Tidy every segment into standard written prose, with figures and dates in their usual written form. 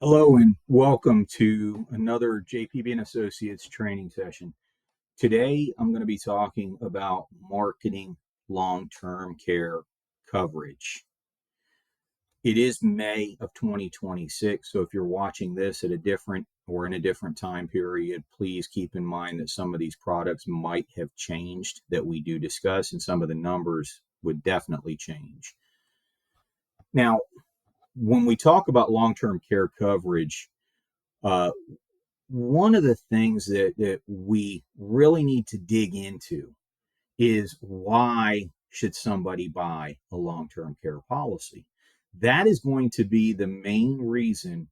Hello and welcome to another JPB Associates training session. Today, I'm going to be talking about marketing long-term care coverage. It is May of 2026, so if you're watching this at a different or in a different time period, please keep in mind that some of these products might have changed that we do discuss, and some of the numbers would definitely change. Now, when we talk about long-term care coverage, uh, one of the things that we really need to dig into is why should somebody buy a long-term care policy? That is going to be the main reason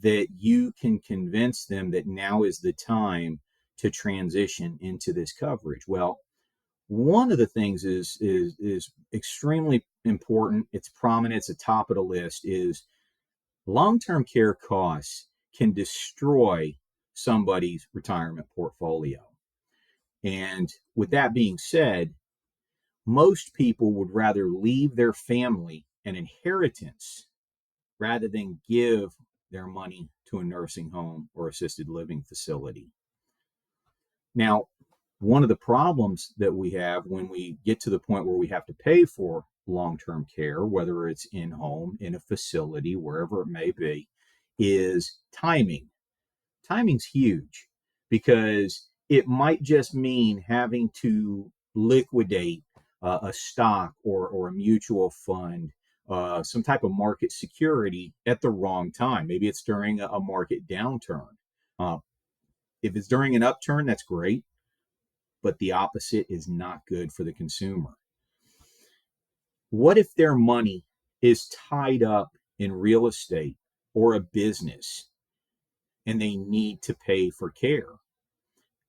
that you can convince them that now is the time to transition into this coverage. Well, one of the things is extremely important. It's prominent. It's at the top of the list. Is long-term care costs can destroy somebody's retirement portfolio. And with that being said, most people would rather leave their family an inheritance rather than give their money to a nursing home or assisted living facility. Now, one of the problems that we have when we get to the point where we have to pay for long-term care, whether it's in home, in a facility, wherever it may be, is timing. Timing's huge because it might just mean having to liquidate a stock or a mutual fund, some type of market security at the wrong time. Maybe it's during a market downturn. Uh, if it's during an upturn, that's great, but the opposite is not good for the consumer. What if their money is tied up in real estate or a business and they need to pay for care?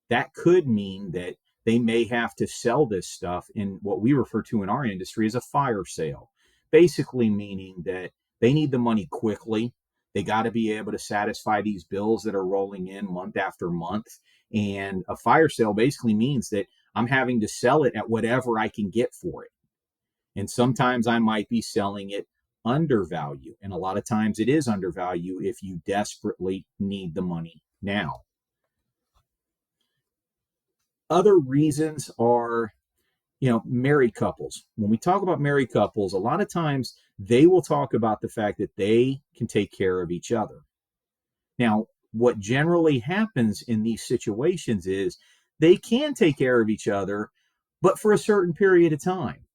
That could mean that they may have to sell this stuff in what we refer to in our industry as a fire sale, basically meaning that they need the money quickly. They got to be able to satisfy these bills that are rolling in month after month. And a fire sale basically means that I'm having to sell it at whatever I can get for it. And sometimes I might be selling it undervalue. And a lot of times it is undervalue if you desperately need the money now. Other reasons are, married couples. When we talk about married couples, a lot of times they will talk about the fact that they can take care of each other. Now, what generally happens in these situations is they can take care of each other, but for a certain period of time.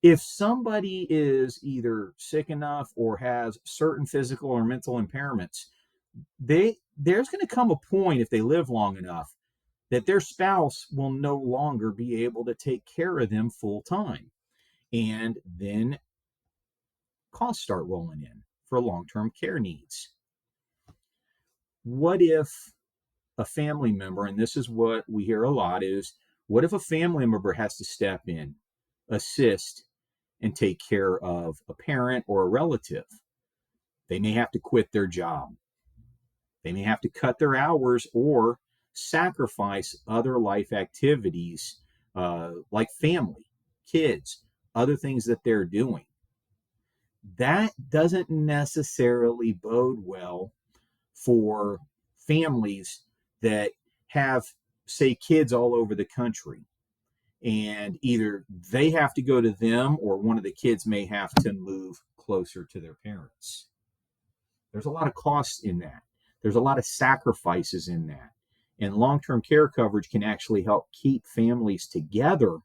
If somebody is either sick enough or has certain physical or mental impairments, there's going to come a point, if they live long enough, that their spouse will no longer be able to take care of them full time. And then costs start rolling in for long-term care needs. What if a family member, and this is what we hear a lot, is what if a family member has to step in, assist, and take care of a parent or a relative? They may have to quit their job. They may have to cut their hours or sacrifice other life activities like family, kids, other things that they're doing. That doesn't necessarily bode well for families that have, say, kids all over the country. And either they have to go to them or one of the kids may have to move closer to their parents. There's a lot of costs in that. There's a lot of sacrifices in that. And long-term care coverage can actually help keep families together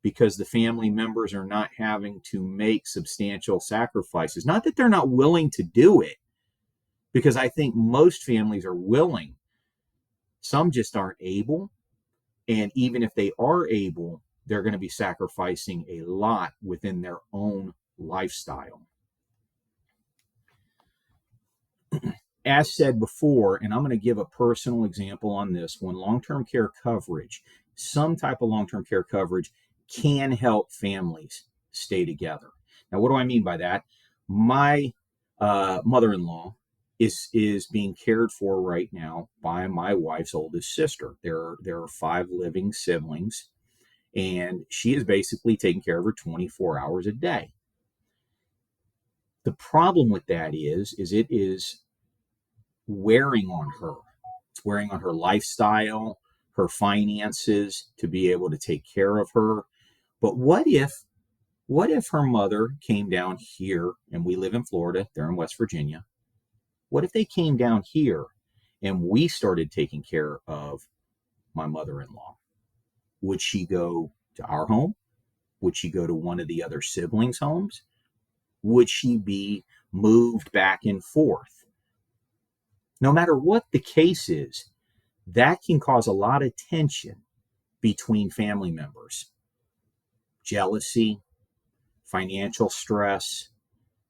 because the family members are not having to make substantial sacrifices. Not that they're not willing to do it, because I think most families are willing. Some just aren't able. And even if they are able, they're going to be sacrificing a lot within their own lifestyle. As said before, and I'm going to give a personal example on this one, long-term care coverage, some type of long-term care coverage can help families stay together. Now, what do I mean by that? My mother-in-law is being cared for right now by my wife's oldest sister. There are 5 living siblings, and she is basically taking care of her 24 hours a day. The problem with that is it is wearing on her. It's wearing on her lifestyle, her finances to be able to take care of her. But what if her mother came down here, and we live in Florida, they're in West Virginia. What if they came down here and we started taking care of my mother-in-law? Would she go to our home? Would she go to one of the other siblings' homes? Would she be moved back and forth? No matter what the case is, that can cause a lot of tension between family members. Jealousy, financial stress,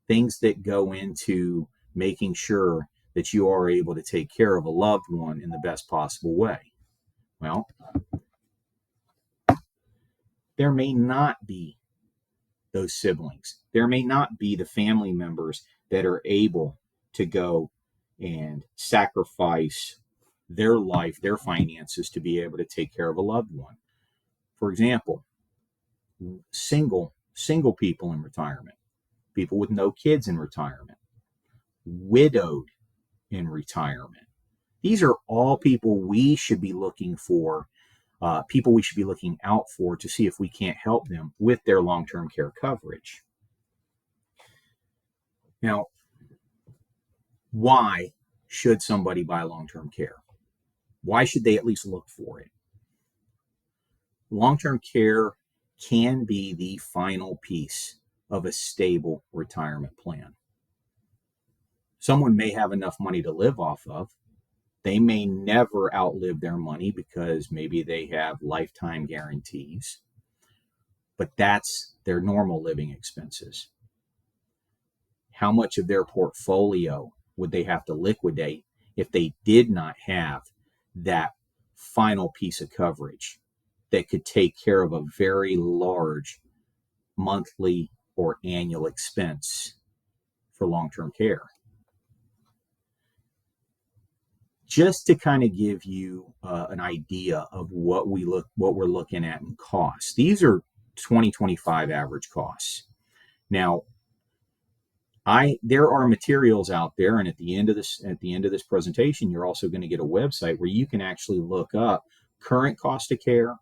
things that go into making sure that you are able to take care of a loved one in the best possible way. Well, there may not be those siblings. There may not be the family members that are able to go and sacrifice their life, their finances to be able to take care of a loved one. For example, single people in retirement, people with no kids in retirement, widowed in retirement. These are all people we should be looking for, people we should be looking out for to see if we can't help them with their long-term care coverage. Now, why should somebody buy long-term care? Why should they at least look for it? Long-term care can be the final piece of a stable retirement plan. Someone may have enough money to live off of. They may never outlive their money because maybe they have lifetime guarantees, but that's their normal living expenses. How much of their portfolio would they have to liquidate if they did not have that final piece of coverage that could take care of a very large monthly or annual expense for long-term care? Just to kind of give you an idea of what we're looking at in costs. These are 2025 average costs. Now, there are materials out there, and at the end of this presentation, you're also going to get a website where you can actually look up current cost of care,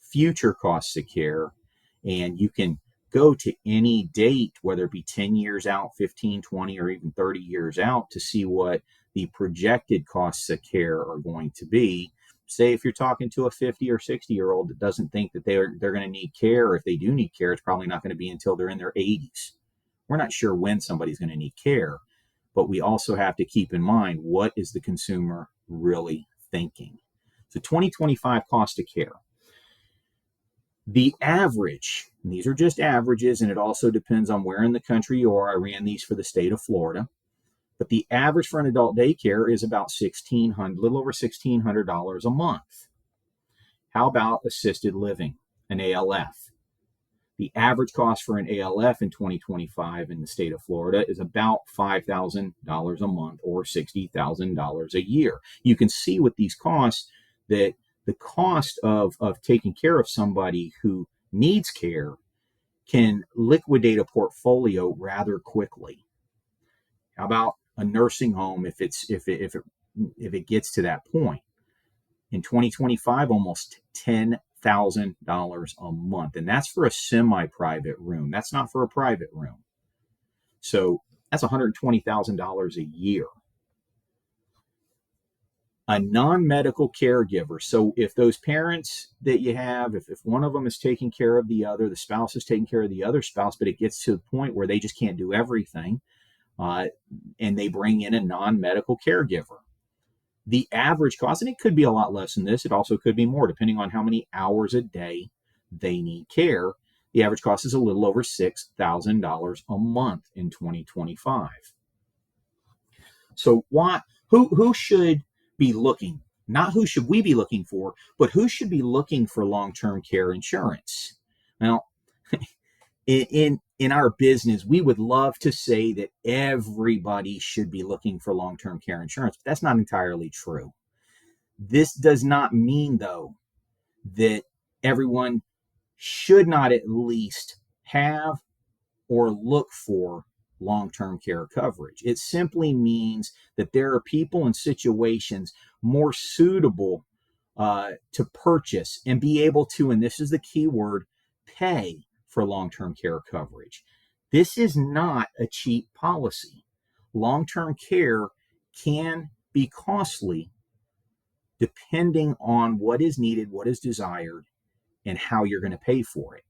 future costs of care, and you can go to any date, whether it be 10 years out, 15, 20, or even 30 years out, to see what the projected costs of care are going to be. Say if you're talking to a 50 or 60-year-old that doesn't think that they're going to need care, or if they do need care, it's probably not going to be until they're in their 80s. We're not sure when somebody's going to need care, but we also have to keep in mind, what is the consumer really thinking? So 2025 cost of care. The average, and these are just averages, and it also depends on where in the country you are. I ran these for the state of Florida. But the average for an adult daycare is about a little over $1,600 a month. How about assisted living, an ALF? The average cost for an ALF in 2025 in the state of Florida is about $5,000 a month, or $60,000 a year. You can see with these costs that the cost of taking care of somebody who needs care can liquidate a portfolio rather quickly. How about a nursing home if it gets to that point? In 2025, almost $10,000 a month, and that's for a semi-private room. That's not for a private room. So that's $120,000 a year. A non-medical caregiver. So if those parents that you have, if one of them is taking care of the other, the spouse is taking care of the other spouse, but it gets to the point where they just can't do everything, and they bring in a non-medical caregiver. The average cost, and it could be a lot less than this, it also could be more depending on how many hours a day they need care. The average cost is a little over $6,000 a month in 2025. So who should be looking, not who should we be looking for, but who should be looking for long-term care insurance? Now, in our business, we would love to say that everybody should be looking for long-term care insurance, but that's not entirely true. This does not mean, though, that everyone should not at least have or look for long-term care coverage. It simply means that there are people and situations more suitable to purchase and be able to, and this is the key word, pay for long-term care coverage. This is not a cheap policy. Long-term care can be costly depending on what is needed, what is desired, and how you're going to pay for it.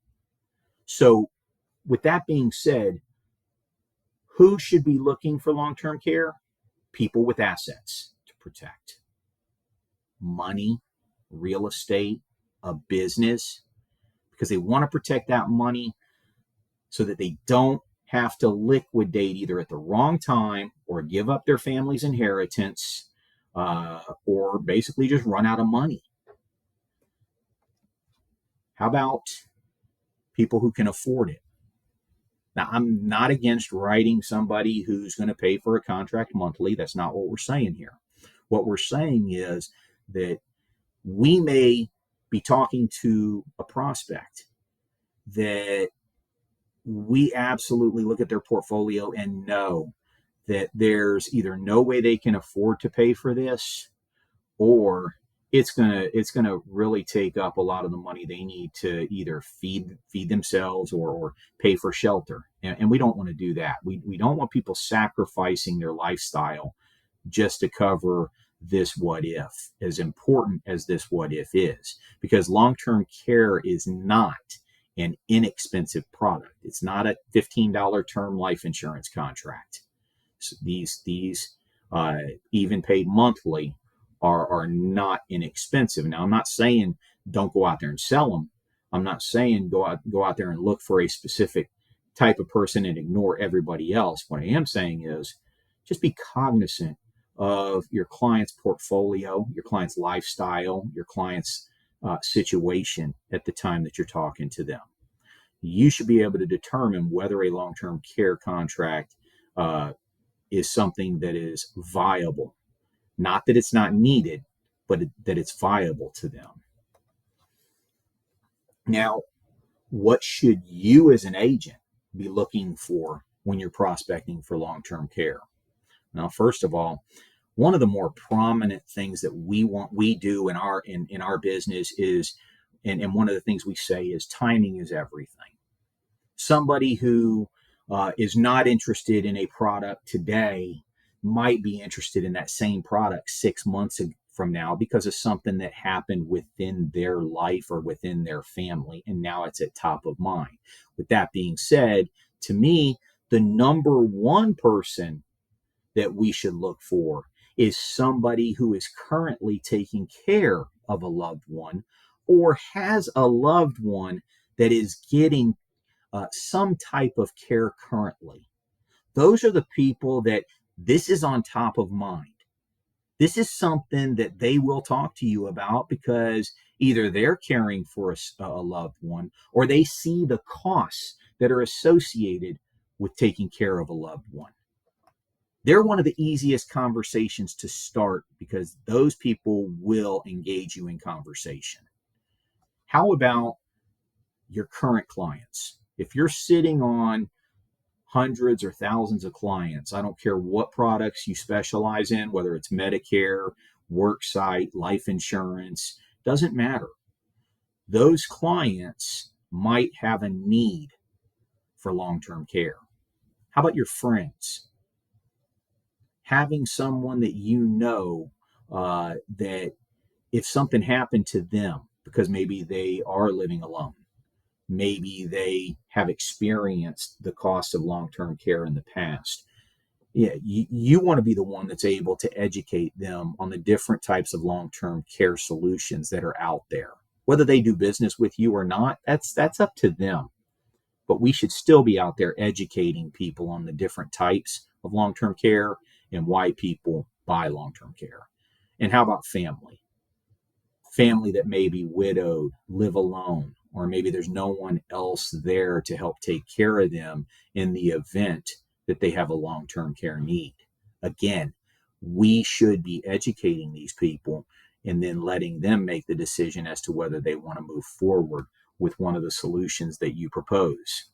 So, with that being said, who should be looking for long-term care? People with assets to protect. Money, real estate, a business, because they want to protect that money so that they don't have to liquidate either at the wrong time or give up their family's inheritance or basically just run out of money. How about people who can afford it? Now, I'm not against writing somebody who's going to pay for a contract monthly. That's not what we're saying here. What we're saying is that we may be talking to a prospect that we absolutely look at their portfolio and know that there's either no way they can afford to pay for this, or it's gonna really take up a lot of the money they need to either feed themselves or pay for shelter. And we don't want to do that. We don't want people sacrificing their lifestyle just to cover this what if, as important as this what if is, because long-term care is not an inexpensive product. It's not a $15 term life insurance contract. So these even paid monthly are not inexpensive. Now, I'm not saying don't go out there and sell them. I'm not saying go out there and look for a specific type of person and ignore everybody else. What I am saying is just be cognizant of your client's portfolio, your client's lifestyle, your client's situation at the time that you're talking to them. You should be able to determine whether a long-term care contract is something that is viable. Not that it's not needed, but that it's viable to them. Now, what should you as an agent be looking for when you're prospecting for long-term care? Now, first of all, one of the more prominent things that we do in our business is, and one of the things we say is timing is everything. Somebody who is not interested in a product today might be interested in that same product 6 months from now because of something that happened within their life or within their family, and now it's at top of mind. With that being said, to me, the number one person that we should look for is somebody who is currently taking care of a loved one or has a loved one that is getting some type of care currently. Those are the people that this is on top of mind. This is something that they will talk to you about because either they're caring for a loved one or they see the costs that are associated with taking care of a loved one. They're one of the easiest conversations to start because those people will engage you in conversation. How about your current clients? If you're sitting on hundreds or thousands of clients, I don't care what products you specialize in, whether it's Medicare, worksite, life insurance, doesn't matter. Those clients might have a need for long-term care. How about your friends? Having someone that you know that if something happened to them, because maybe they are living alone, maybe they have experienced the cost of long-term care in the past. Yeah, you want to be the one that's able to educate them on the different types of long-term care solutions that are out there. Whether they do business with you or not, that's up to them. But we should still be out there educating people on the different types of long-term care and why people buy long-term care. And how about family? Family that may be widowed, live alone, or maybe there's no one else there to help take care of them in the event that they have a long-term care need. Again, we should be educating these people and then letting them make the decision as to whether they want to move forward with one of the solutions that you propose.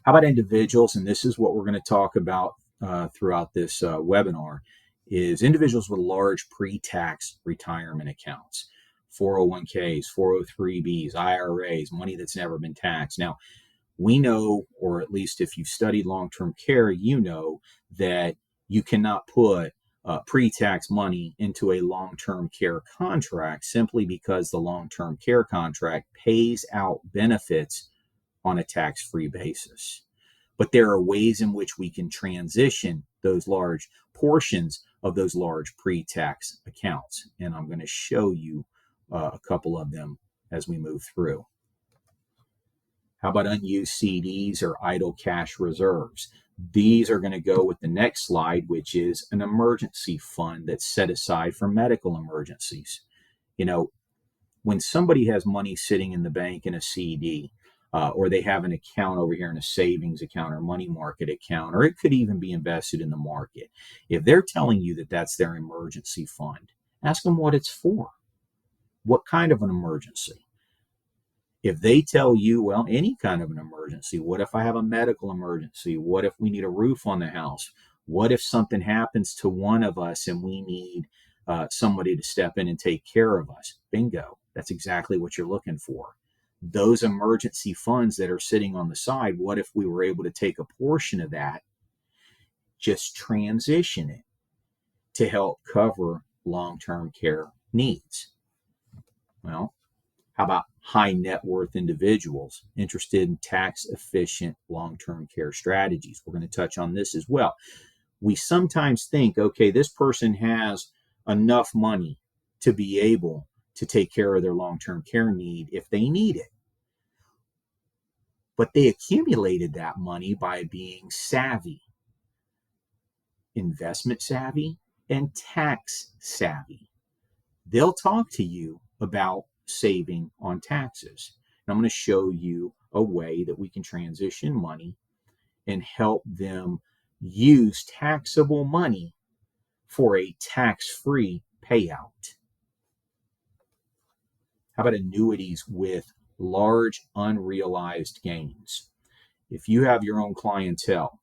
How about individuals? And this is what we're going to talk about throughout this webinar, is individuals with large pre-tax retirement accounts, 401ks, 403bs, IRAs, money that's never been taxed. Now, we know, or at least if you've studied long-term care, you know that you cannot put pre-tax money into a long-term care contract simply because the long-term care contract pays out benefits on a tax-free basis. But there are ways in which we can transition those large portions of those large pre-tax accounts. And I'm going to show you a couple of them as we move through. How about unused CDs or idle cash reserves? These are going to go with the next slide, which is an emergency fund that's set aside for medical emergencies. You know, when somebody has money sitting in the bank in a CD, or they have an account over here in a savings account or money market account, or it could even be invested in the market. If they're telling you that that's their emergency fund, ask them what it's for. What kind of an emergency? If they tell you, well, any kind of an emergency, what if I have a medical emergency? What if we need a roof on the house? What if something happens to one of us and we need somebody to step in and take care of us? Bingo. That's exactly what you're looking for. Those emergency funds that are sitting on the side, what if we were able to take a portion of that, just transition it to help cover long-term care needs? Well, how about high net worth individuals interested in tax efficient long-term care strategies? We're going to touch on this as well. We sometimes think, okay, this person has enough money to be able to take care of their long-term care need if they need it. But they accumulated that money by being savvy, investment savvy, and tax savvy. They'll talk to you about saving on taxes. And I'm going to show you a way that we can transition money and help them use taxable money for a tax-free payout. How about annuities with large unrealized gains? If you have your own clientele,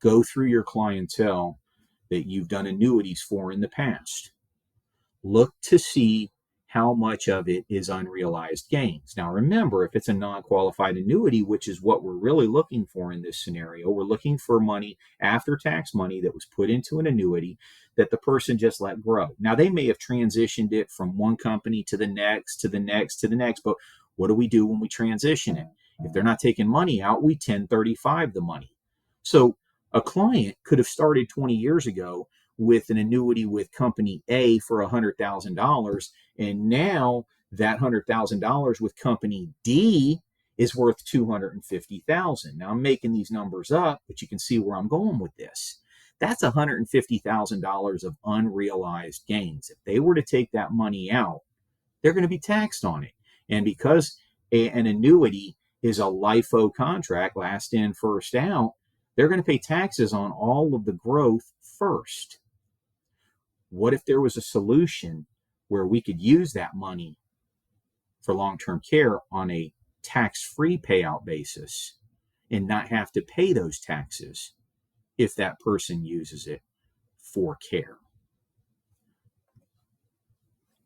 go through your clientele that you've done annuities for in the past. Look to see how much of it is unrealized gains. Now remember, if it's a non-qualified annuity, which is what we're really looking for in this scenario, we're looking for money, after tax money, that was put into an annuity that the person just let grow. Now they may have transitioned it from one company to the next, to the next, to the next, but what do we do when we transition it? If they're not taking money out, we 1035 the money. So a client could have started 20 years ago with an annuity with company A for $100,000, and now that $100,000 with company D is worth $250,000. Now I'm making these numbers up, but you can see where I'm going with this. That's $150,000 of unrealized gains. If they were to take that money out, they're going to be taxed on it. And because an annuity is a LIFO contract, last in, first out, they're going to pay taxes on all of the growth first. What if there was a solution where we could use that money for long-term care on a tax-free payout basis and not have to pay those taxes if that person uses it for care?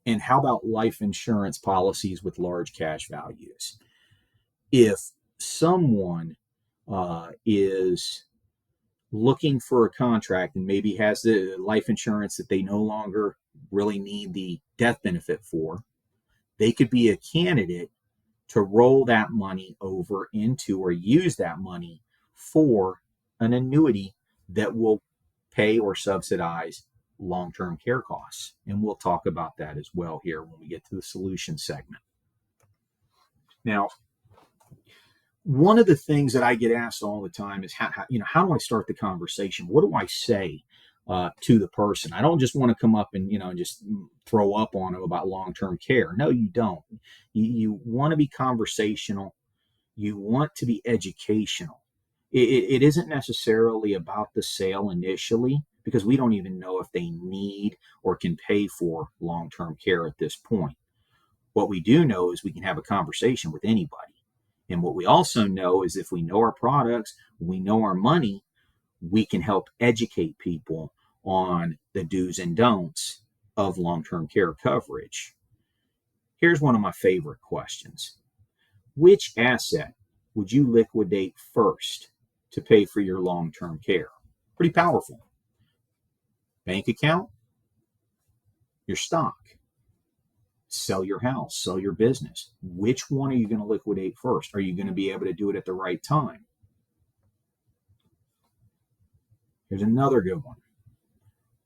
And how about life insurance policies with large cash values? If someone is looking for a contract and maybe has the life insurance that they no longer really need the death benefit for, they could be a candidate to roll that money over into, or use that money for, an annuity that will pay or subsidize long-term care costs. And we'll talk about that as well here when we get to the solution segment. Now, one of the things that I get asked all the time is how do I start the conversation? What do I say to the person? I don't just want to come up and just throw up on them about long-term care. No, you don't. You want to be conversational. You want to be educational. It isn't necessarily about the sale initially, because we don't even know if they need or can pay for long-term care at this point. What we do know is we can have a conversation with anybody. And what we also know is if we know our products, we know our money, we can help educate people on the do's and don'ts of long-term care coverage. Here's one of my favorite questions. Which asset would you liquidate first to pay for your long-term care? Pretty powerful. Bank account, your stock, sell your house, sell your business. Which one are you going to liquidate first? Are you going to be able to do it at the right time? Here's another good one.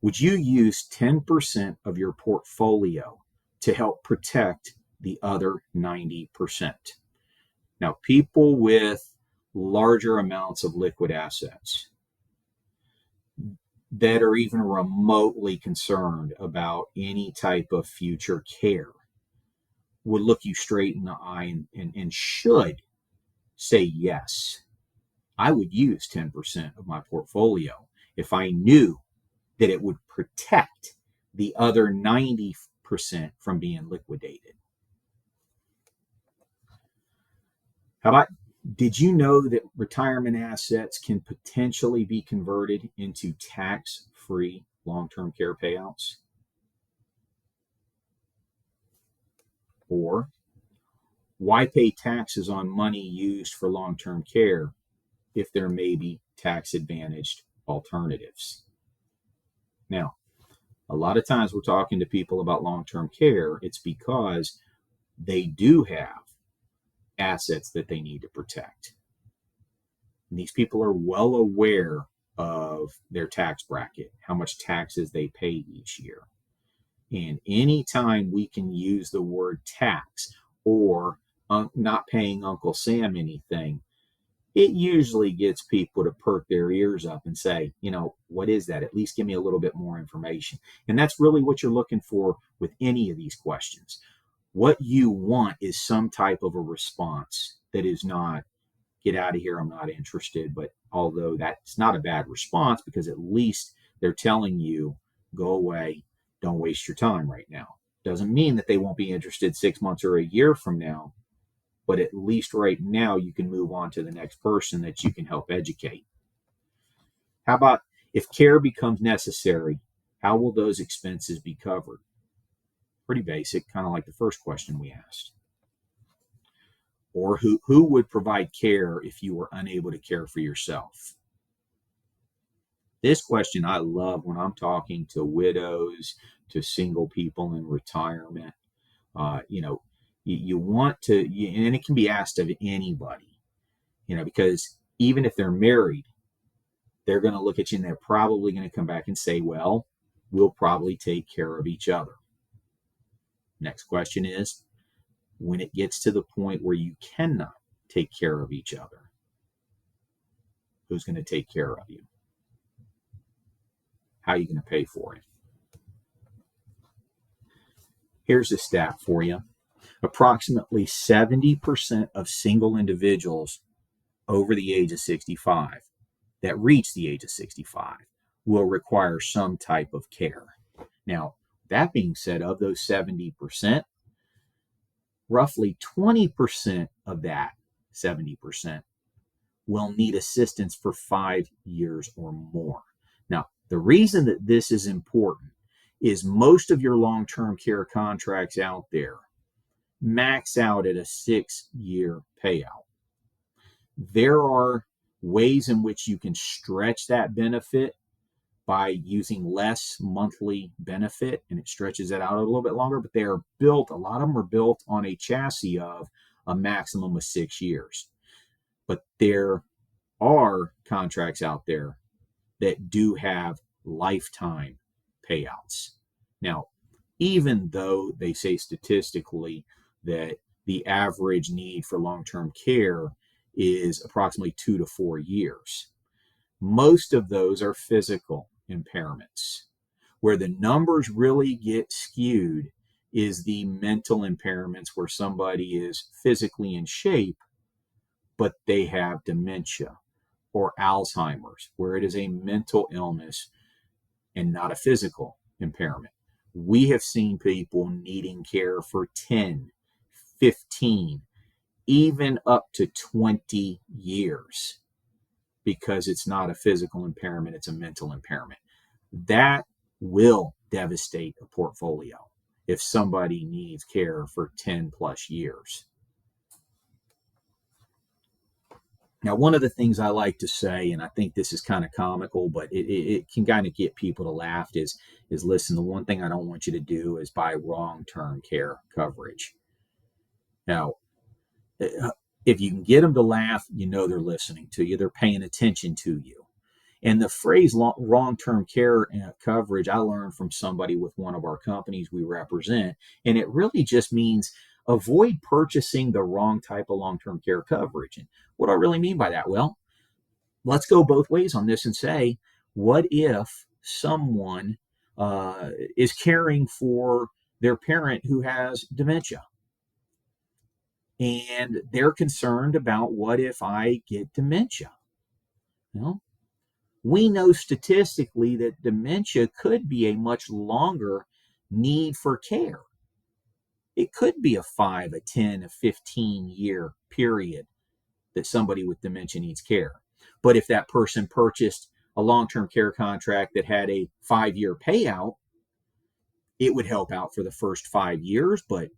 Would you use 10% of your portfolio to help protect the other 90%? Now, people with larger amounts of liquid assets that are even remotely concerned about any type of future care would look you straight in the eye and should say yes. I would use 10% of my portfolio if I knew that it would protect the other 90% from being liquidated. How about, did you know that retirement assets can potentially be converted into tax-free long-term care payouts? Or why pay taxes on money used for long-term care if there may be tax-advantaged alternatives? Now, a lot of times we're talking to people about long-term care, it's because they do have assets that they need to protect. And these people are well aware of their tax bracket, how much taxes they pay each year. And anytime we can use the word tax or not paying Uncle Sam anything, it usually gets people to perk their ears up and say, what is that? At least give me a little bit more information. And that's really what you're looking for with any of these questions. What you want is some type of a response that is not, get out of here, I'm not interested. But although that's not a bad response, because at least they're telling you, go away, don't waste your time right now. Doesn't mean that they won't be interested 6 months or a year from now, but at least right now you can move on to the next person that you can help educate. How about if care becomes necessary, how will those expenses be covered? Pretty basic, kind of like the first question we asked. Or who would provide care if you were unable to care for yourself? This question I love when I'm talking to widows, to single people in retirement. You want to, and it can be asked of anybody, because even if they're married, they're going to look at you and they're probably going to come back and say, well, we'll probably take care of each other. Next question is, when it gets to the point where you cannot take care of each other, who's going to take care of you? How are you going to pay for it? Here's a stat for you. Approximately 70% of single individuals over the age of 65 that reach the age of 65 will require some type of care. Now, that being said, of those 70%, roughly 20% of that 70% will need assistance for 5 years or more. Now, the reason that this is important is most of your long-term care contracts out there max out at a 6-year payout. There are ways in which you can stretch that benefit by using less monthly benefit, and it stretches it out a little bit longer, but they are built, a lot of them are built on a chassis of a maximum of 6 years. But there are contracts out there that do have lifetime payouts. Now, even though they say statistically that the average need for long-term care is approximately 2 to 4 years, most of those are physical impairments. Where the numbers really get skewed is the mental impairments, where somebody is physically in shape, but they have dementia, or Alzheimer's, where it is a mental illness and not a physical impairment. We have seen people needing care for 10, 15, even up to 20 years, because it's not a physical impairment, it's a mental impairment. That will devastate a portfolio if somebody needs care for 10 plus years. Now, one of the things I like to say, and I think this is kind of comical, but it can kind of get people to laugh, is listen, the one thing I don't want you to do is buy long-term care coverage. Now, if you can get them to laugh, you know they're listening to you. They're paying attention to you. And the phrase long-term care coverage, I learned from somebody with one of our companies we represent, and it really just means avoid purchasing the wrong type of long-term care coverage. And what do I really mean by that? Well, let's go both ways on this and say, what if someone is caring for their parent who has dementia? And they're concerned about, what if I get dementia? Well, we know statistically that dementia could be a much longer need for care. It could be a 5, a 10, a 15-year period that somebody with dementia needs care. But if that person purchased a long-term care contract that had a 5-year payout, it would help out for the first 5 years, but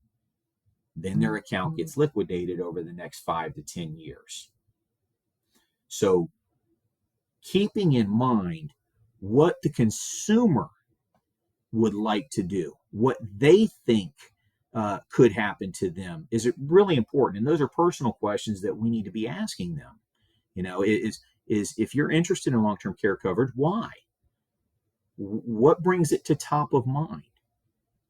then their account gets liquidated over the next 5 to 10 years. So keeping in mind what the consumer would like to do, what they think could happen to them, is really important. And those are personal questions that we need to be asking them. You know, is if you're interested in long-term care coverage, why? What brings it to top of mind?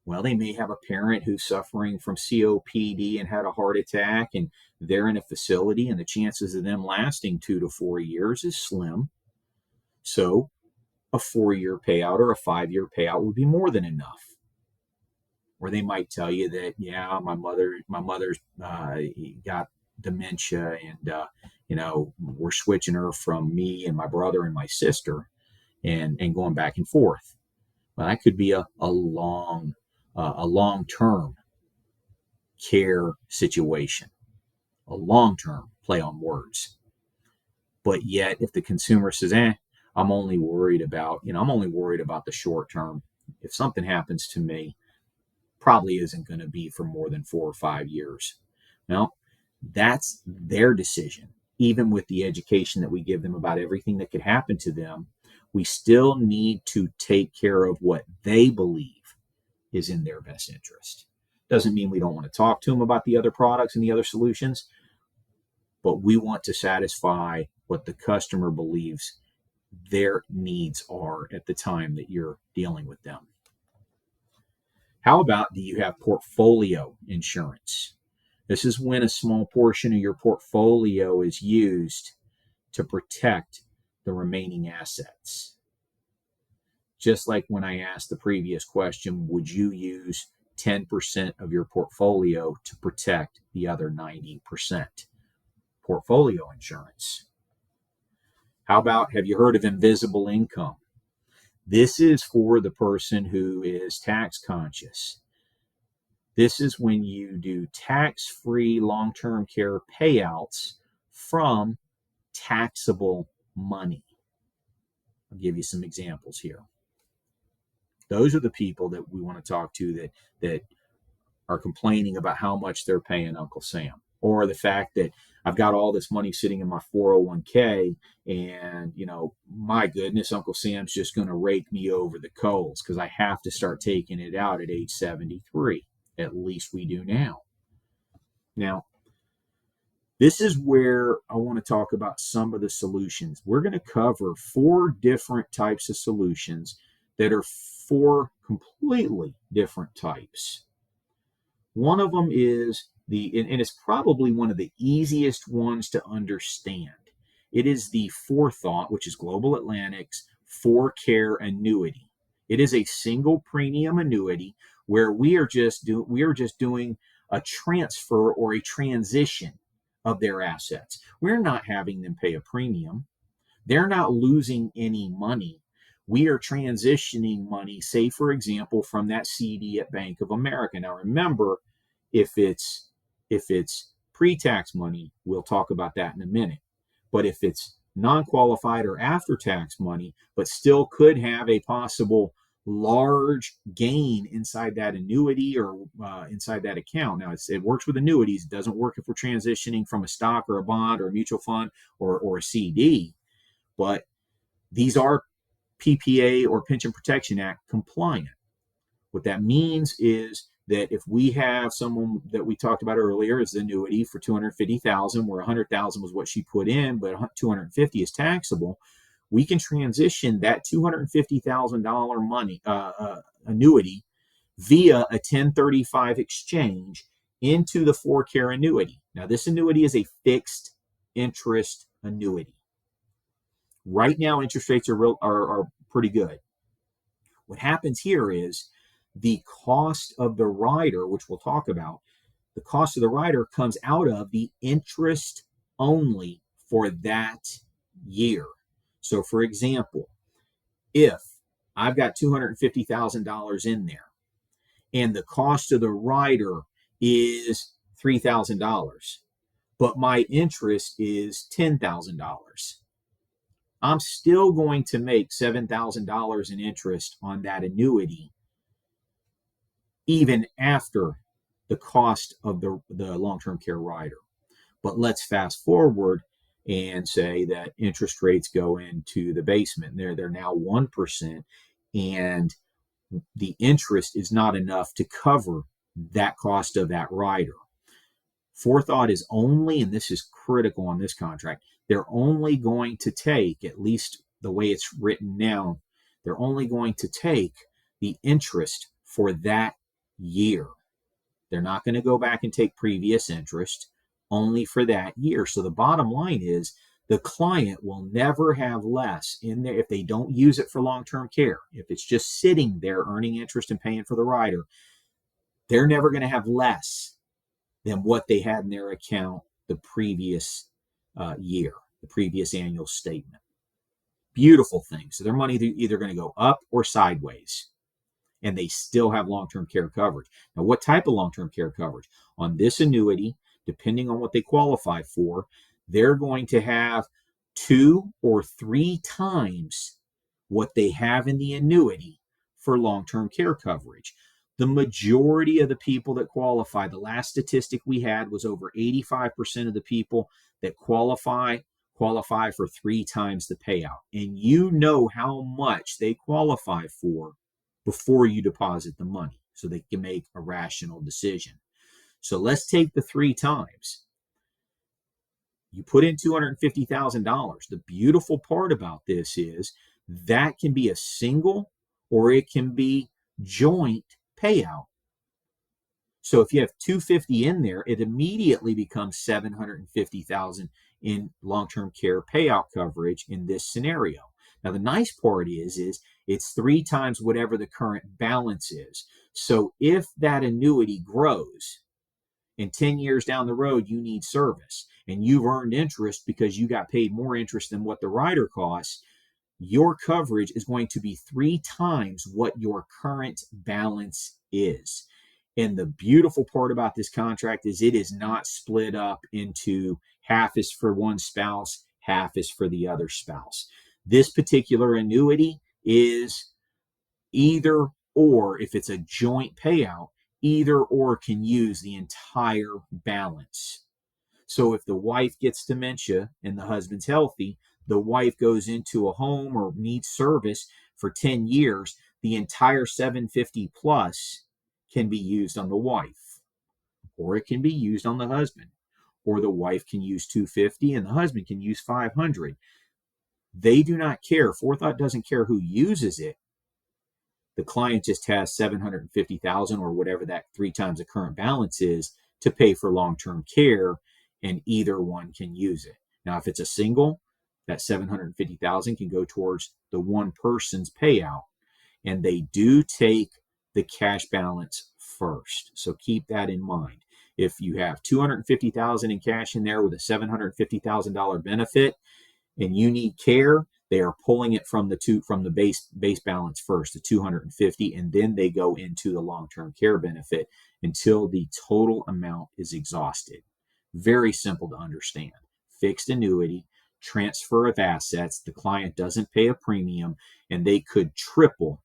Well, they may have a parent who's suffering from COPD and had a heart attack, and they're in a facility, and the chances of them lasting 2 to 4 years is slim. So a 4-year payout or a 5-year payout would be more than enough. Or they might tell you that, yeah, my mother's got dementia, and we're switching her from me and my brother and my sister, and going back and forth. Well, that could be a long-term care situation, a long-term play on words. But yet, if the consumer says, I'm only worried about the short term. If something happens to me, probably isn't going to be for more than 4 or 5 years. Well, that's their decision. Even with the education that we give them about everything that could happen to them, we still need to take care of what they believe is in their best interest. Doesn't mean we don't want to talk to them about the other products and the other solutions, but we want to satisfy what the customer believes their needs are at the time that you're dealing with them. How about, do you have portfolio insurance? This is when a small portion of your portfolio is used to protect the remaining assets. Just like when I asked the previous question, would you use 10% of your portfolio to protect the other 90%? Portfolio insurance. How about, have you heard of invisible income? This is for the person who is tax conscious. This is when you do tax-free long-term care payouts from taxable money. I'll give you some examples here. Those are the people that we want to talk to that are complaining about how much they're paying Uncle Sam, or the fact that I've got all this money sitting in my 401k, and my goodness, Uncle Sam's just going to rake me over the coals because I have to start taking it out at age 73. At least we do now. Now, this is where I want to talk about some of the solutions. We're going to cover 4 different types of solutions that are 4 completely different types. One of them is and it's probably one of the easiest ones to understand. It is the Forethought, which is Global Atlantic's ForeCare annuity. It is a single premium annuity where we are just doing a transfer or a transition of their assets. We're not having them pay a premium. They're not losing any money. We are transitioning money, say, for example, from that CD at Bank of America. Now, remember, if it's pre-tax money, we'll talk about that in a minute. But if it's non-qualified or after-tax money, but still could have a possible large gain inside that annuity or inside that account. Now, it works with annuities. It doesn't work if we're transitioning from a stock or a bond or a mutual fund or a CD. But these are PPA or Pension Protection Act compliant. What that means is that if we have someone that we talked about earlier as the annuity for $250,000, where $100,000 was what she put in, but $250,000 is taxable, we can transition that $250,000 money annuity via a 1035 exchange into the ForeCare annuity. Now, this annuity is a fixed interest annuity. Right now, interest rates are pretty good. What happens here is the cost of the rider, which we'll talk about, the cost of the rider comes out of the interest only for that year. So, for example, if I've got $250,000 in there and the cost of the rider is $3,000, but my interest is $10,000, I'm still going to make $7,000 in interest on that annuity, even after the cost of the long-term care rider. But let's fast forward and say that interest rates go into the basement. They're now 1%, and the interest is not enough to cover that cost of that rider. Forethought is only, and this is critical on this contract, they're only going to take, at least the way it's written now, they're only going to take the interest for that year. They're not going to go back and take previous interest, only for that year. So the bottom line is the client will never have less in there if they don't use it for long-term care. If it's just sitting there earning interest and paying for the rider, they're never going to have less than what they had in their account the previous year, the previous annual statement. Beautiful thing. So their money is either going to go up or sideways, and they still have long-term care coverage. Now, what type of long-term care coverage? On this annuity, depending on what they qualify for, they're going to have 2 or 3 times what they have in the annuity for long-term care coverage. The majority of the people that qualify, the last statistic we had was over 85% of the people that qualify for 3 times the payout. And you know how much they qualify for before you deposit the money, so they can make a rational decision. So let's take the 3 times. You put in $250,000. The beautiful part about this is that can be a single or it can be joint payout. So if you have $250,000 in there, it immediately becomes $750,000 in long-term care payout coverage in this scenario. Now, the nice part is it's 3 times whatever the current balance is. So if that annuity grows and 10 years down the road, you need service and you've earned interest because you got paid more interest than what the rider costs, your coverage is going to be 3 times what your current balance is. And the beautiful part about this contract is it is not split up into half is for one spouse, half is for the other spouse. This particular annuity is either or. If it's a joint payout, either or can use the entire balance. So if the wife gets dementia and the husband's healthy, the wife goes into a home or needs service for 10 years, the entire $750 plus can be used on the wife, or it can be used on the husband, or the wife can use $250 and the husband can use $500. They do not care. Forethought doesn't care who uses it. The client just has $750,000 or whatever that 3 times the current balance is to pay for long-term care, and either one can use it. Now, if it's a single, that $750,000 can go towards the one person's payout, and they do take the cash balance first. So keep that in mind. If you have $250,000 in cash in there with a $750,000 benefit, and you need care, they are pulling it from the base balance first, the $250, and then they go into the long-term care benefit until the total amount is exhausted. Very simple to understand. Fixed annuity, transfer of assets, the client doesn't pay a premium, and they could triple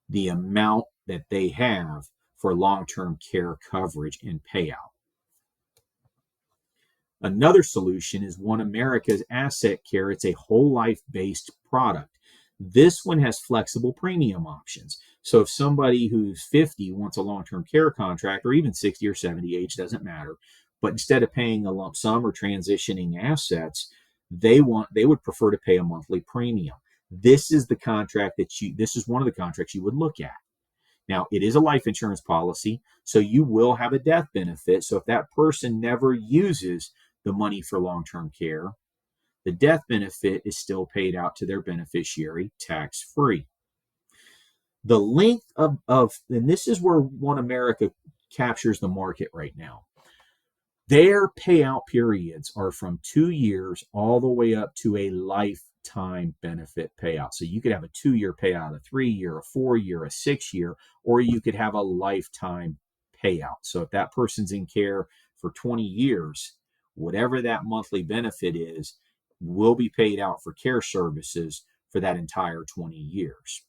the amount that they have for long-term care coverage and payout. Another solution is OneAmerica's Asset Care. It's a whole life-based product. This one has flexible premium options. So if somebody who's 50 wants a long-term care contract, or even 60 or 70, age doesn't matter, but instead of paying a lump sum or transitioning assets, they would prefer to pay a monthly premium. This is one of the contracts you would look at. Now, it is a life insurance policy, so you will have a death benefit. So if that person never uses the money for long-term care, the death benefit is still paid out to their beneficiary tax-free. The length and this is where OneAmerica captures the market right now. Their payout periods are from 2 years all the way up to a lifetime benefit payout. So you could have a 2-year payout, a 3-year, a 4-year, a 6-year, or you could have a lifetime payout. So if that person's in care for 20 years, whatever that monthly benefit is, will be paid out for care services for that entire 20 years.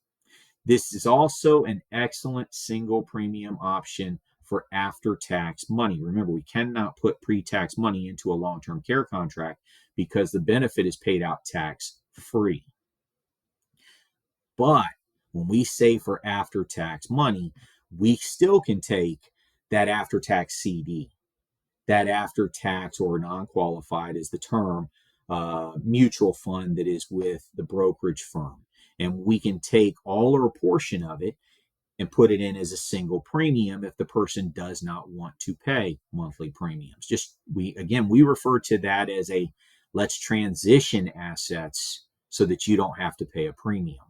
This is also an excellent single premium option for after-tax money. Remember, we cannot put pre-tax money into a long-term care contract because the benefit is paid out tax-free. But when we say for after-tax money, we still can take that after-tax CD, that after-tax or non-qualified is the term, mutual fund that is with the brokerage firm. And we can take all or a portion of it and put it in as a single premium if the person does not want to pay monthly premiums. We refer to that as let's transition assets so that you don't have to pay a premium.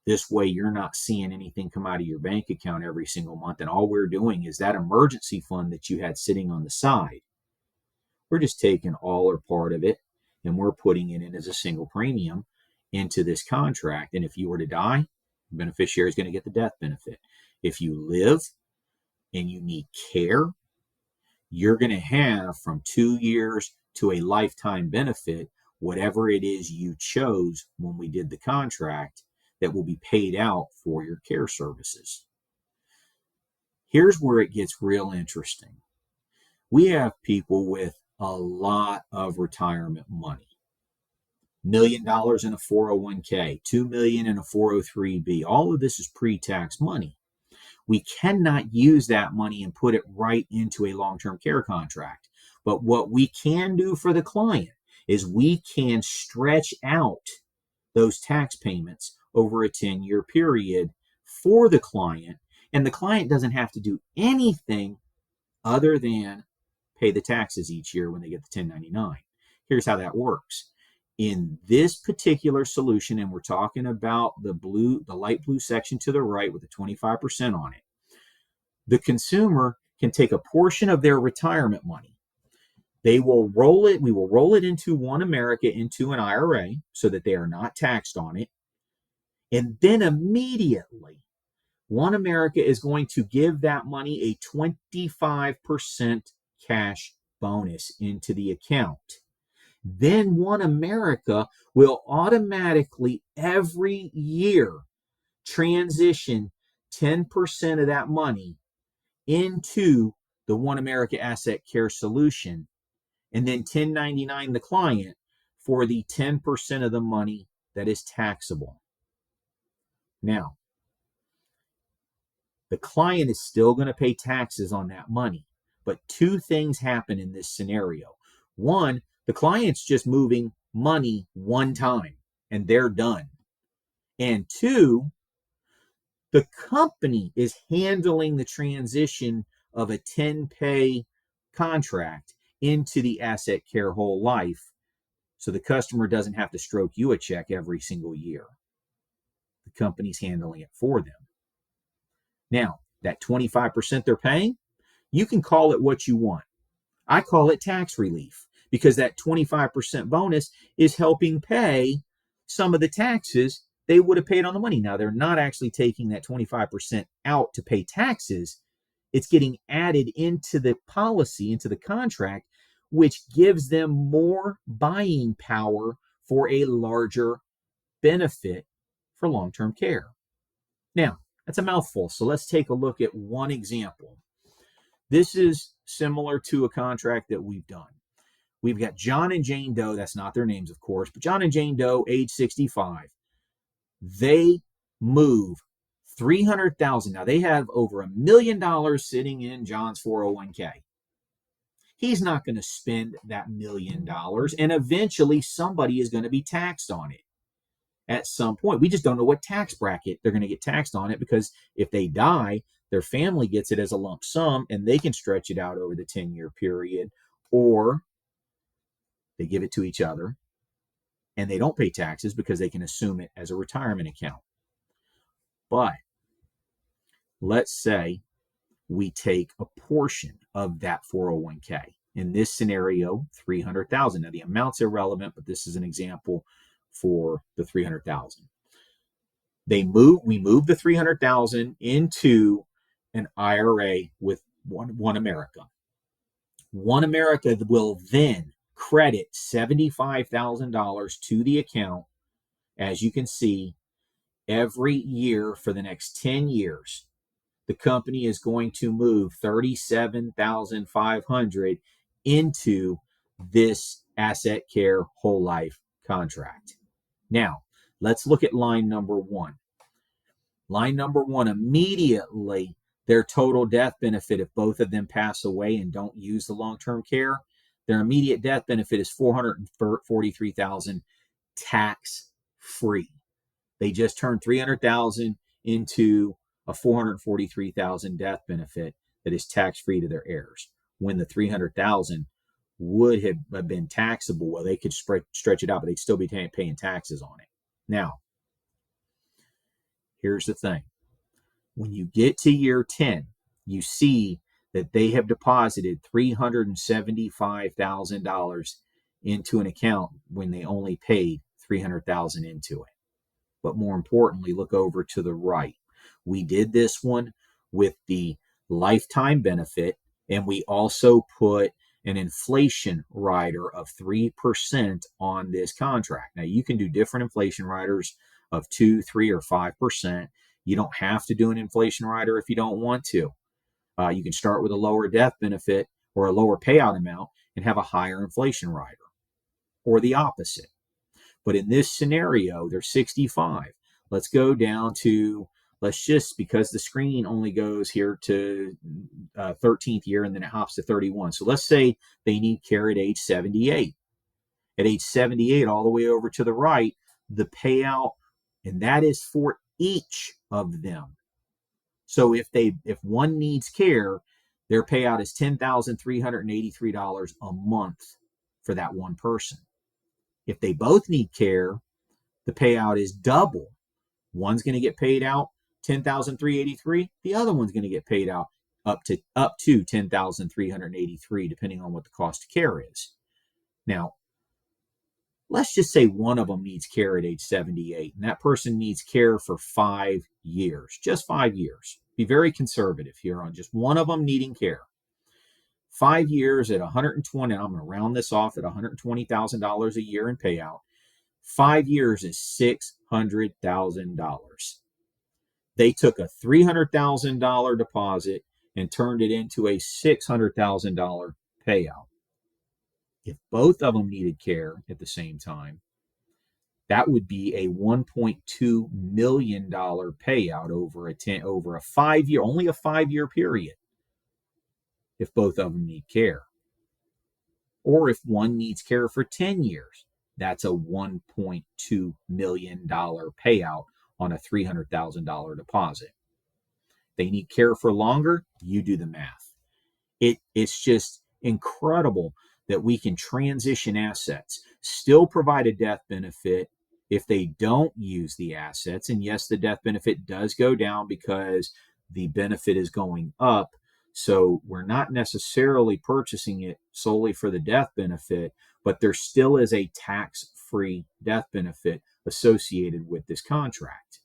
This way you're not seeing anything come out of your bank account every single month, and all we're doing is that emergency fund that you had sitting on the side. We're just taking all or part of it and we're putting it in as a single premium into this contract. And if you were to die, the beneficiary is going to get the death benefit. If you live and you need care, you're going to have from 2 years to a lifetime benefit, whatever it is you chose when we did the contract, that will be paid out for your care services. Here's where it gets real interesting. We have people with a lot of retirement money. $1 million in a 401k, $2 million in a 403b. All of this is pre-tax money. We cannot use that money and put it right into a long-term care contract. But what we can do for the client is we can stretch out those tax payments over a 10-year period for the client, and the client doesn't have to do anything other than pay the taxes each year when they get the 1099. Here's how that works. In this particular solution, and we're talking about the light blue section to the right with the 25% on it, the consumer can take a portion of their retirement money. We will roll it into OneAmerica, into an IRA, so that they are not taxed on it. And then immediately, OneAmerica is going to give that money a 25% cash bonus into the account. Then OneAmerica will automatically every year transition 10% of that money into the OneAmerica Asset Care solution, and then 1099 the client for the 10% of the money that is taxable. Now, the client is still going to pay taxes on that money, but two things happen in this scenario. One, the client's just moving money one time and they're done. And two, the company is handling the transition of a 10-pay contract into the Asset Care whole life, so the customer doesn't have to stroke you a check every single year. The company's handling it for them. Now, that 25% they're paying, you can call it what you want. I call it tax relief, because that 25% bonus is helping pay some of the taxes they would have paid on the money. Now, they're not actually taking that 25% out to pay taxes. It's getting added into the policy, into the contract, which gives them more buying power for a larger benefit for long-term care. Now, that's a mouthful, so let's take a look at one example. This is similar to a contract that we've done. We've got John and Jane Doe, that's not their names, of course, but John and Jane Doe, age 65. They move $300,000. Now, they have over $1 million sitting in John's 401k. He's not going to spend that $1 million, and eventually somebody is going to be taxed on it at some point. We just don't know what tax bracket they're going to get taxed on it, because if they die, their family gets it as a lump sum and they can stretch it out over the 10-year period, or they give it to each other and they don't pay taxes because they can assume it as a retirement account. But let's say we take a portion of that 401k. In this scenario, $300,000. Now the amount's irrelevant, but this is an example for the $300,000. We move the $300,000 into an IRA with OneAmerica. OneAmerica will then credit $75,000 to the account, as you can see, every year for the next 10 years. The company is going to move $37,500 into this asset care whole life contract. Now, let's look at line number one. Line number one, immediately their total death benefit, if both of them pass away and don't use the long-term care, their immediate death benefit is $443,000 tax-free. They just turned $300,000 into a $443,000 death benefit that is tax-free to their heirs, when the $300,000 would have been taxable. Well, they could stretch it out, but they'd still be paying taxes on it. Now, here's the thing. When you get to year 10, you see that they have deposited $375,000 into an account when they only paid $300,000 into it. But more importantly, look over to the right. We did this one with the lifetime benefit, and we also put an inflation rider of 3% on this contract. Now, you can do different inflation riders of 2, 3, or 5%. You don't have to do an inflation rider if you don't want to. You can start with a lower death benefit or a lower payout amount and have a higher inflation rider, or the opposite. But in this scenario, they're 65. Let's go down to, because the screen only goes here to 13th year and then it hops to 31. So let's say they need care at age 78. At age 78, all the way over to the right, the payout, and that is for each of them. So if one needs care, their payout is $10,383 a month for that one person. If they both need care, the payout is double. One's going to get paid out $10,383. The other one's going to get paid out up to $10,383, depending on what the cost of care is. Now, let's just say one of them needs care at age 78, and that person needs care for 5 years, just 5 years. Be very conservative here on just one of them needing care. 5 years at 120, and I'm going to round this off at $120,000 a year in payout. 5 years is $600,000. They took a $300,000 deposit and turned it into a $600,000 payout. If both of them needed care at the same time, that would be a $1.2 million payout over a 5 year, only a 5 year period. If both of them need care, or if one needs care for 10 years, that's a $1.2 million payout on a $300,000 deposit. They need care for longer, you do the math. It's just incredible that we can transition assets, still provide a death benefit if they don't use the assets. And yes, the death benefit does go down because the benefit is going up. So we're not necessarily purchasing it solely for the death benefit, but there still is a tax-free death benefit associated with this contract.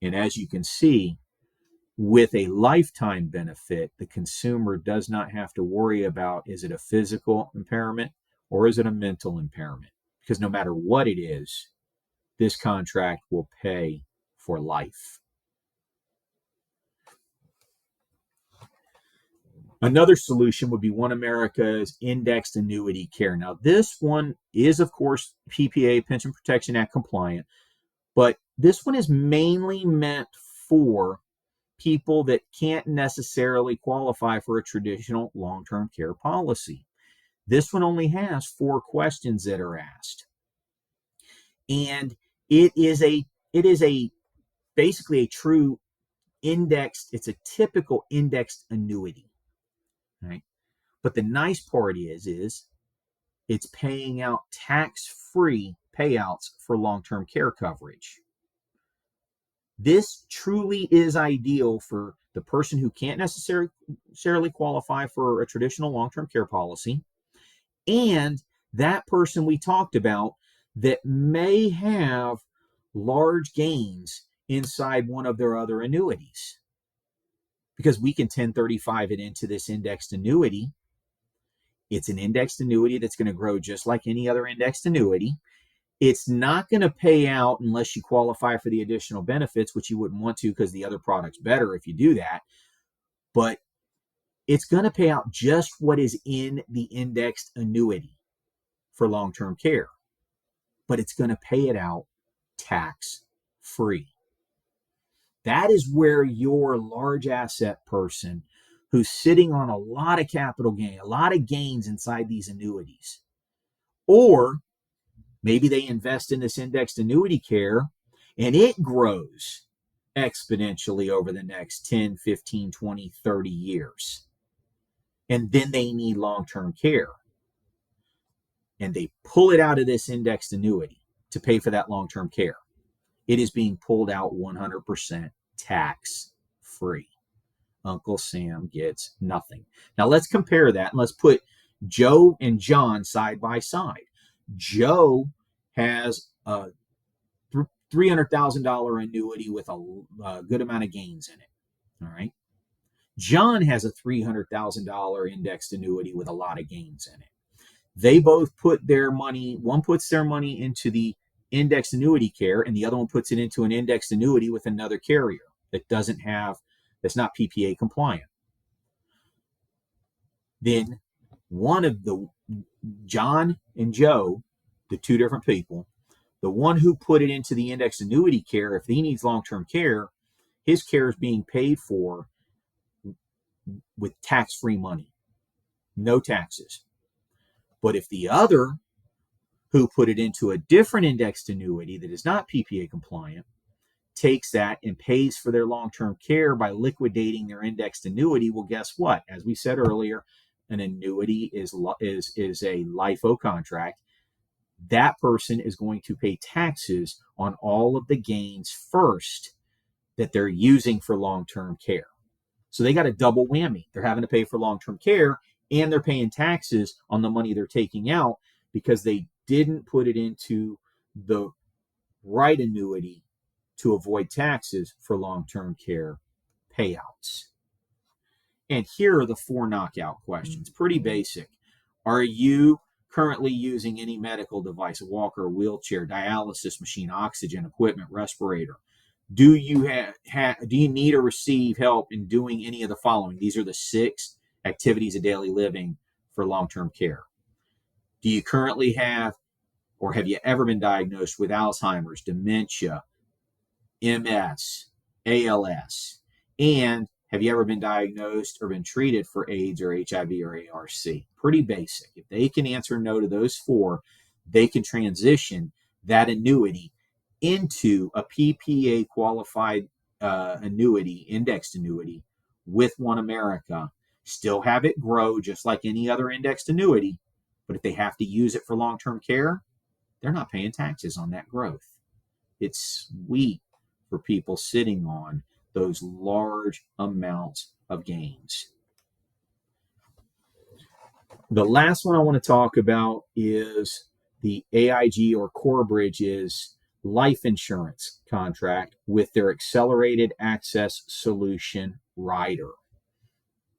And as you can see, With a lifetime benefit, the consumer does not have to worry about, is it a physical impairment or is it a mental impairment? Because no matter what it is, this contract will pay for life. Another solution would be OneAmerica's indexed annuity care. Now, this one is, of course, PPA, Pension Protection Act compliant, but this one is mainly meant for people that can't necessarily qualify for a traditional long-term care policy. This one only has 4 questions that are asked. And it is basically a true indexed, it's a typical indexed annuity, right? But the nice part is it's paying out tax-free payouts for long-term care coverage. This truly is ideal for the person who can't necessarily qualify for a traditional long-term care policy, and that person we talked about that may have large gains inside one of their other annuities. Because we can 1035 it into this indexed annuity. It's an indexed annuity that's going to grow just like any other indexed annuity. It's not going to pay out unless you qualify for the additional benefits, which you wouldn't want to because the other product's better if you do that. But it's going to pay out just what is in the indexed annuity for long-term care. But it's going to pay it out tax-free. That is where your large asset person who's sitting on a lot of capital gain, a lot of gains inside these annuities, or maybe they invest in this indexed annuity care and it grows exponentially over the next 10, 15, 20, 30 years. And then they need long-term care. And they pull it out of this indexed annuity to pay for that long-term care. It is being pulled out 100% tax-free. Uncle Sam gets nothing. Now let's compare that and let's put Joe and John side by side. Joe has a $300,000 annuity with a good amount of gains in it. All right. John has a $300,000 indexed annuity with a lot of gains in it. They both put their money, one puts their money into the indexed annuity care and the other one puts it into an indexed annuity with another carrier that's not PPA compliant. Then John and Joe, the two different people, the one who put it into the indexed annuity care, if he needs long-term care, his care is being paid for with tax-free money, no taxes. But if the other who put it into a different indexed annuity that is not PPA compliant takes that and pays for their long-term care by liquidating their indexed annuity, well, guess what? As we said earlier, an annuity is a LIFO contract. That person is going to pay taxes on all of the gains first that they're using for long-term care. So they got a double whammy. They're having to pay for long-term care and they're paying taxes on the money they're taking out because they didn't put it into the right annuity to avoid taxes for long-term care payouts. And here are the 4 knockout questions. Pretty basic. Are you currently using any medical device, a walker, a wheelchair, dialysis machine, oxygen equipment, respirator? Do you need or receive help in doing any of the following? These are the 6 activities of daily living for long-term care. Do you currently have, or have you ever been diagnosed with Alzheimer's, dementia, MS, ALS? And have you ever been diagnosed or been treated for AIDS or HIV or ARC? Pretty basic. If they can answer no to those 4, they can transition that annuity into a PPA qualified annuity, indexed annuity with OneAmerica. Still have it grow just like any other indexed annuity, but if they have to use it for long-term care, they're not paying taxes on that growth. It's sweet for people sitting on those large amounts of gains. The last one I want to talk about is the AIG or Corebridge's life insurance contract with their accelerated access solution rider.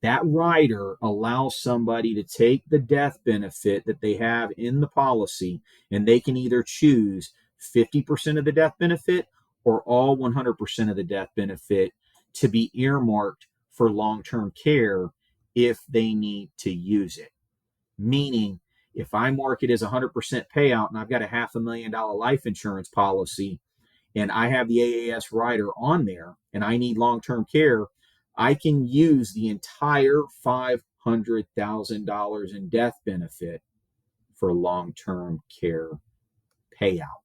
That rider allows somebody to take the death benefit that they have in the policy, and they can either choose 50% of the death benefit or all 100% of the death benefit to be earmarked for long-term care if they need to use it. Meaning, if I mark it as 100% payout and I've got a $500,000 life insurance policy and I have the AAS rider on there and I need long-term care, I can use the entire $500,000 in death benefit for long-term care payout.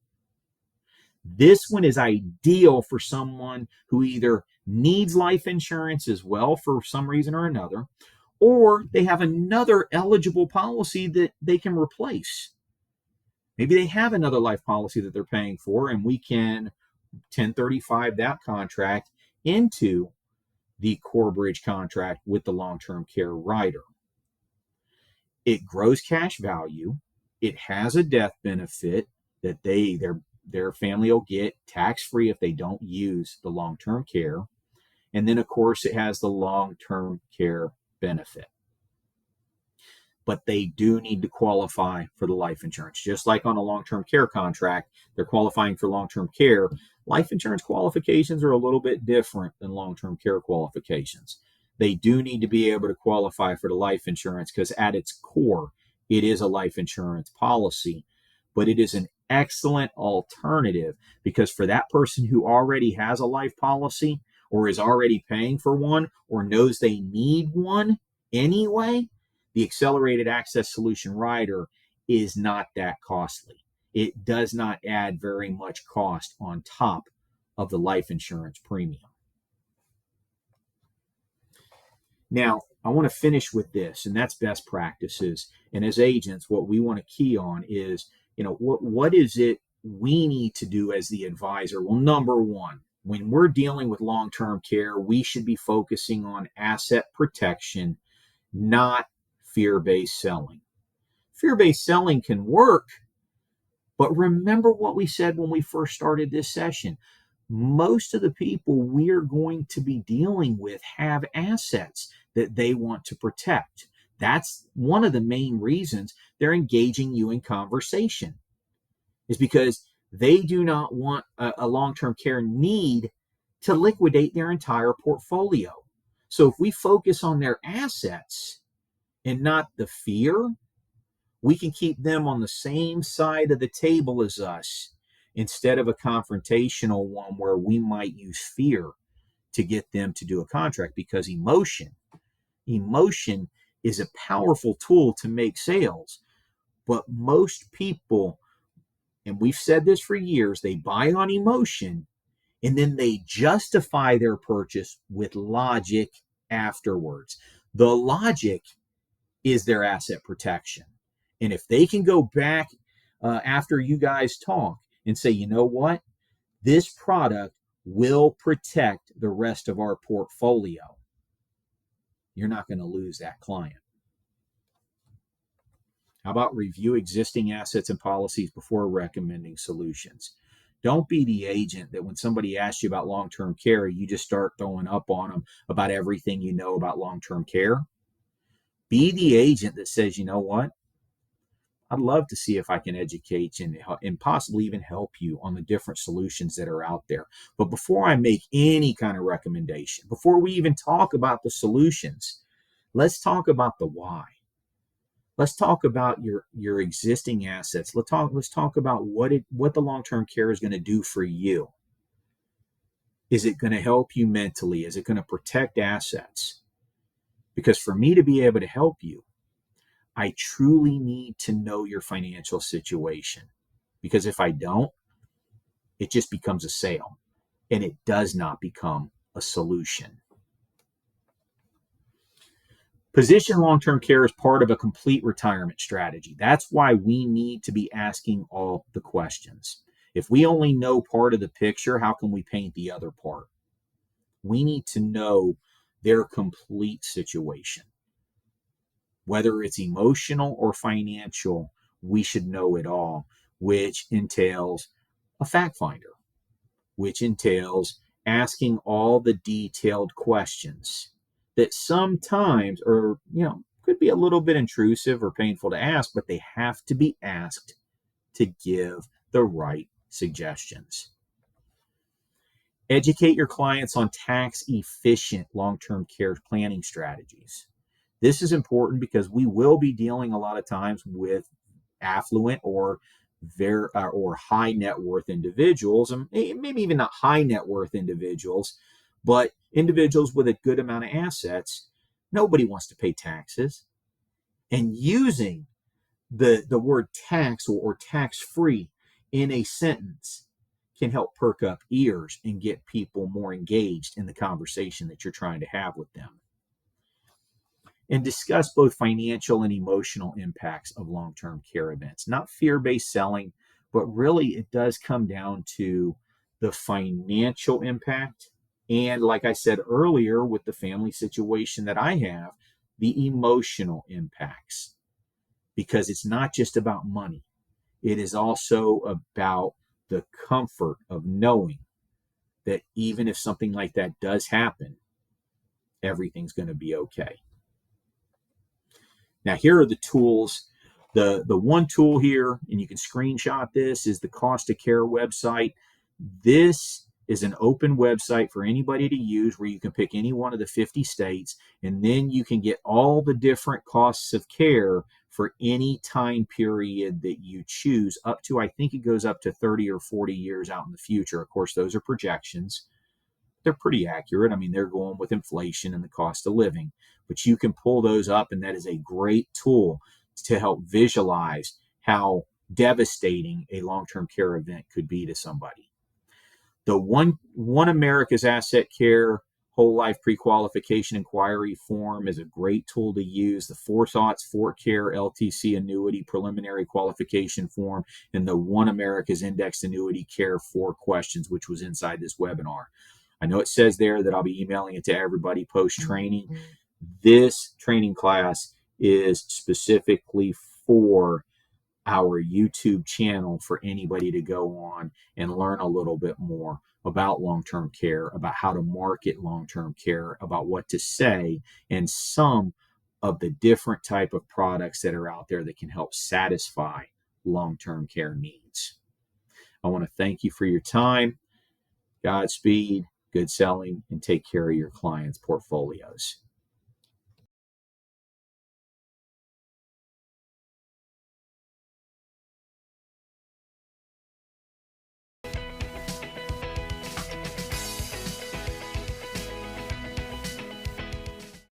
This one is ideal for someone who either needs life insurance as well for some reason or another, or they have another eligible policy that they can replace. Maybe they have another life policy that they're paying for, and we can 1035 that contract into the Corebridge contract with the long-term care rider. It grows cash value. It has a death benefit that their family will get tax-free if they don't use the long-term care. And then, of course, it has the long-term care benefit. But they do need to qualify for the life insurance. Just like on a long-term care contract, they're qualifying for long-term care. Life insurance qualifications are a little bit different than long-term care qualifications. They do need to be able to qualify for the life insurance because at its core, it is a life insurance policy, but it is an excellent alternative because for that person who already has a life policy or is already paying for one or knows they need one anyway, the accelerated access solution rider is not that costly. It does not add very much cost on top of the life insurance premium. Now, I want to finish with this, and that's best practices. And as agents, what we want to key on is, what is it we need to do as the advisor? Well, number one, when we're dealing with long-term care, we should be focusing on asset protection, not fear-based selling. Fear-based selling can work, but remember what we said when we first started this session. Most of the people we're going to be dealing with have assets that they want to protect. That's one of the main reasons they're engaging you in conversation, is because they do not want a long-term care need to liquidate their entire portfolio. So if we focus on their assets and not the fear, we can keep them on the same side of the table as us instead of a confrontational one where we might use fear to get them to do a contract, because emotion is a powerful tool to make sales. But most people, and we've said this for years, they buy on emotion and then they justify their purchase with logic afterwards. The logic is their asset protection. And if they can go back after you guys talk and say, you know what, this product will protect the rest of our portfolio, you're not going to lose that client. How about review existing assets and policies before recommending solutions? Don't be the agent that when somebody asks you about long-term care, you just start throwing up on them about everything you know about long-term care. Be the agent that says, you know what, I'd love to see if I can educate you and possibly even help you on the different solutions that are out there. But before I make any kind of recommendation, before we even talk about the solutions, let's talk about the why. Let's talk about your existing assets. Let's talk about what the long-term care is going to do for you. Is it going to help you mentally? Is it going to protect assets? Because for me to be able to help you, I truly need to know your financial situation. Because if I don't, it just becomes a sale and it does not become a solution. Position long-term care as part of a complete retirement strategy. That's why we need to be asking all the questions. If we only know part of the picture, how can we paint the other part? We need to know their complete situation. Whether it's emotional or financial, we should know it all, which entails a fact finder, which entails asking all the detailed questions that sometimes are, could be a little bit intrusive or painful to ask, but they have to be asked to give the right suggestions. Educate your clients on tax efficient long-term care planning strategies. This is important because we will be dealing a lot of times with affluent or high net worth individuals, and maybe even not high net worth individuals, but individuals with a good amount of assets. Nobody wants to pay taxes, and using the word tax or tax free in a sentence can help perk up ears and get people more engaged in the conversation that you're trying to have with them. And discuss both financial and emotional impacts of long-term care events. Not fear-based selling, but really it does come down to the financial impact. And like I said earlier, with the family situation that I have, the emotional impacts. Because it's not just about money. It is also about the comfort of knowing that even if something like that does happen, everything's going to be okay. Now, here are the tools. The one tool here, and you can screenshot this, is the Cost of Care website. This is an open website for anybody to use where you can pick any one of the 50 states, and then you can get all the different costs of care for any time period that you choose, up to, I think it goes up to 30 or 40 years out in the future. Of course, those are projections. They're pretty accurate. I mean, they're going with inflation and the cost of living, but you can pull those up, and that is a great tool to help visualize how devastating a long-term care event could be to somebody. The OneAmerica's Asset Care Whole Life Pre-Qualification Inquiry Form is a great tool to use. The Forethought's ForeCare LTC Annuity Preliminary Qualification Form, and the OneAmerica's Indexed Annuity Care 4 questions, which was inside this webinar. I know it says there that I'll be emailing it to everybody post-training. This training class is specifically for our YouTube channel for anybody to go on and learn a little bit more about long-term care, about how to market long-term care, about what to say, and some of the different type of products that are out there that can help satisfy long-term care needs. I want to thank you for your time. Godspeed, good selling, and take care of your clients' portfolios.